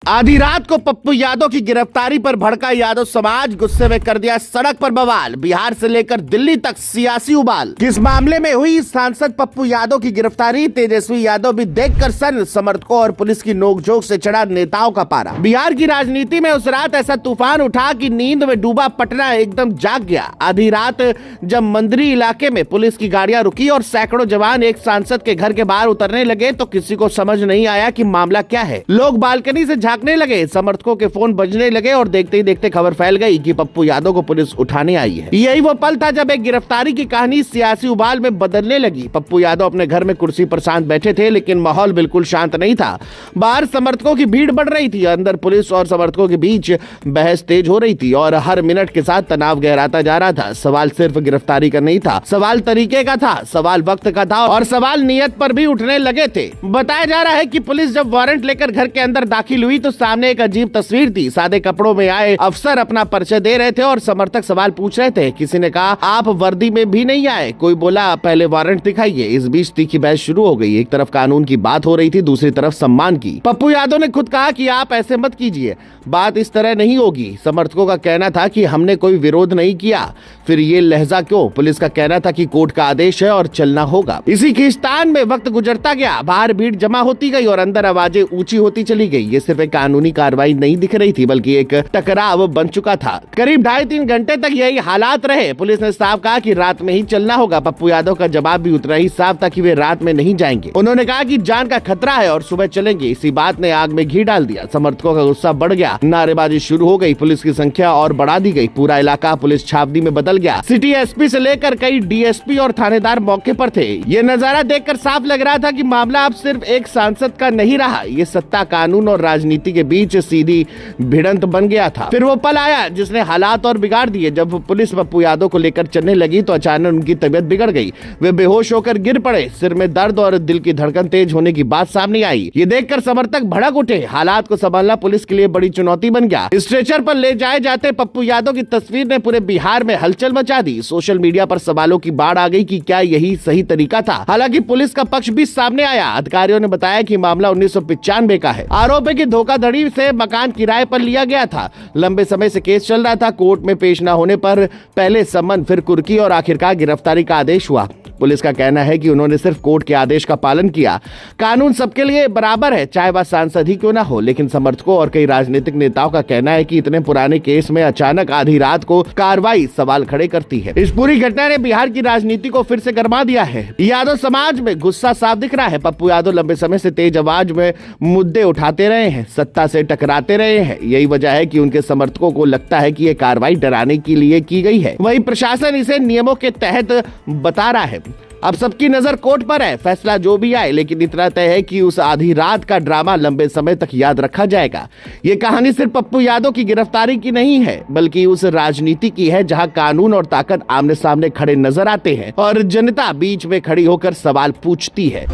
आधी रात को पप्पू यादव की गिरफ्तारी पर भड़का यादव समाज, गुस्से में कर दिया सड़क पर बवाल। बिहार से लेकर दिल्ली तक सियासी उबाल। किस मामले में हुई सांसद पप्पू यादव की गिरफ्तारी? तेजस्वी यादव भी देखकर सन्न, समर्थकों और पुलिस की नोकझोंक से चढ़ा नेताओं का पारा। बिहार की राजनीति में उस रात ऐसा तूफान उठा कि नींद में डूबा पटना एकदम जाग गया। आधी रात जब मंदिरी इलाके में पुलिस की गाड़ियां रुकी और सैकड़ों जवान एक सांसद के घर के बाहर उतरने लगे तो किसी को समझ नहीं आया कि मामला क्या है। लोग बालकनी से झांकने लगे, समर्थकों के फोन बजने लगे और देखते ही देखते खबर फैल गई कि पप्पू यादव को पुलिस उठाने आई है। यही वो पल था जब एक गिरफ्तारी की कहानी सियासी उबाल में बदलने लगी। पप्पू यादव अपने घर में कुर्सी पर शांत बैठे थे, लेकिन माहौल बिल्कुल शांत नहीं था। बाहर समर्थकों की भीड़ बढ़ रही थी, अंदर पुलिस और समर्थकों के बीच बहस तेज हो रही थी और हर मिनट के साथ तनाव गहराता जा रहा था। सवाल सिर्फ गिरफ्तारी का नहीं था, सवाल तरीके का था, सवाल वक्त का था और सवाल नियत पर भी उठने लगे थे। बताया जा रहा है कि पुलिस जब वारंट लेकर घर के अंदर दाखिल हुई तो सामने एक अजीब तस्वीर थी। सादे कपड़ों में आए अफसर अपना परिचय दे रहे थे और समर्थक सवाल पूछ रहे थे। किसी ने कहा आप वर्दी में भी नहीं आए, कोई बोला पहले वारंट दिखाइए। इस बीच तीखी बहस शुरू हो गई। एक तरफ कानून की बात हो रही थी, दूसरी तरफ सम्मान की। पप्पू यादव ने खुद कहा कि आप ऐसे मत कीजिए, बात इस तरह नहीं होगी। समर्थकों का कहना था कि हमने कोई विरोध नहीं किया, फिर ये लहजा क्यों? पुलिस का कहना था कि कोर्ट का आदेश है और चलना होगा। इसी खींचतान में वक्त गुजरता गया, बाहर भीड़ जमा होती गई और अंदर आवाजें ऊंची होती चली गई। ये सिर्फ एक कानूनी कार्रवाई नहीं दिख रही थी, बल्कि एक टकराव बन चुका था। करीब 2.5-3 घंटे तक यही हालात रहे। पुलिस ने साफ कहा कि रात में ही चलना होगा। पप्पू यादव का जवाब भी उतना ही साफ था कि वे रात में नहीं जाएंगे। उन्होंने कहा कि जान का खतरा है और सुबह चलेंगे। इसी बात ने आग में घी डाल दिया। समर्थकों का गुस्सा बढ़ गया, नारेबाजी शुरू हो गई, पुलिस की संख्या और बढ़ा दी गई। पूरा इलाका पुलिस छावनी में बदल गया। सिटी एसपी से लेकर कई डीएसपी और थानेदार मौके पर थे। ये नजारा देखकर साफ लग रहा था कि मामला अब सिर्फ एक सांसद का नहीं रहा, ये सत्ता, कानून और राजनीति के बीच सीधी भिड़ंत बन गया था। फिर वो पल आया जिसने हालात और बिगाड़ दिए। जब पुलिस पप्पू यादव को लेकर चलने लगी तो अचानक उनकी तबीयत बिगड़ गई। वे बेहोश होकर गिर पड़े। सिर में दर्द और दिल की धड़कन तेज होने की बात सामने आई। ये देखकर समर्थक भड़क उठे। हालात को संभालना पुलिस के लिए बड़ी चुनौती बन गया। स्ट्रेचर पर ले जाए जाते पप्पू यादव की तस्वीर ने पूरे बिहार में हलचल मचा दी। सोशल मीडिया पर सवालों की बाढ़ आ गई कि क्या यही सही तरीका था। हालांकि पुलिस का पक्ष भी सामने आया। अधिकारियों ने बताया कि मामला 1995 का है। आरोप है कि धोखाधड़ी से मकान किराए पर लिया गया था। लंबे समय से केस चल रहा था। कोर्ट में पेश न होने पर पहले समन, फिर कुर्की और आखिरकार गिरफ्तारी का आदेश हुआ। पुलिस का कहना है कि उन्होंने सिर्फ कोर्ट के आदेश का पालन किया। कानून सबके लिए बराबर है, चाहे वह सांसद ही क्यों ना हो। लेकिन समर्थकों और कई राजनीतिक नेताओं का कहना है कि इतने पुराने केस में अचानक आधी रात को कार्रवाई सवाल खड़े करती है। इस पूरी घटना ने बिहार की राजनीति को फिर से गरमा दिया है। यादव समाज में गुस्सा साफ दिख रहा है। पप्पू यादव लंबे समय से तेज आवाज में मुद्दे उठाते रहे हैं, सत्ता से टकराते रहे हैं। यही वजह है कि उनके समर्थकों को लगता है कि ये कार्रवाई डराने के लिए की गई है। वहीं प्रशासन इसे नियमों के तहत बता रहा है। अब सबकी नजर कोर्ट पर है, फैसला जो भी आए, लेकिन इतना तय है कि उस आधी रात का ड्रामा लंबे समय तक याद रखा जाएगा। ये कहानी सिर्फ पप्पू यादव की गिरफ्तारी की नहीं है, बल्कि उस राजनीति की है जहां कानून और ताकत आमने सामने खड़े नजर आते हैं और जनता बीच में खड़ी होकर सवाल पूछती है।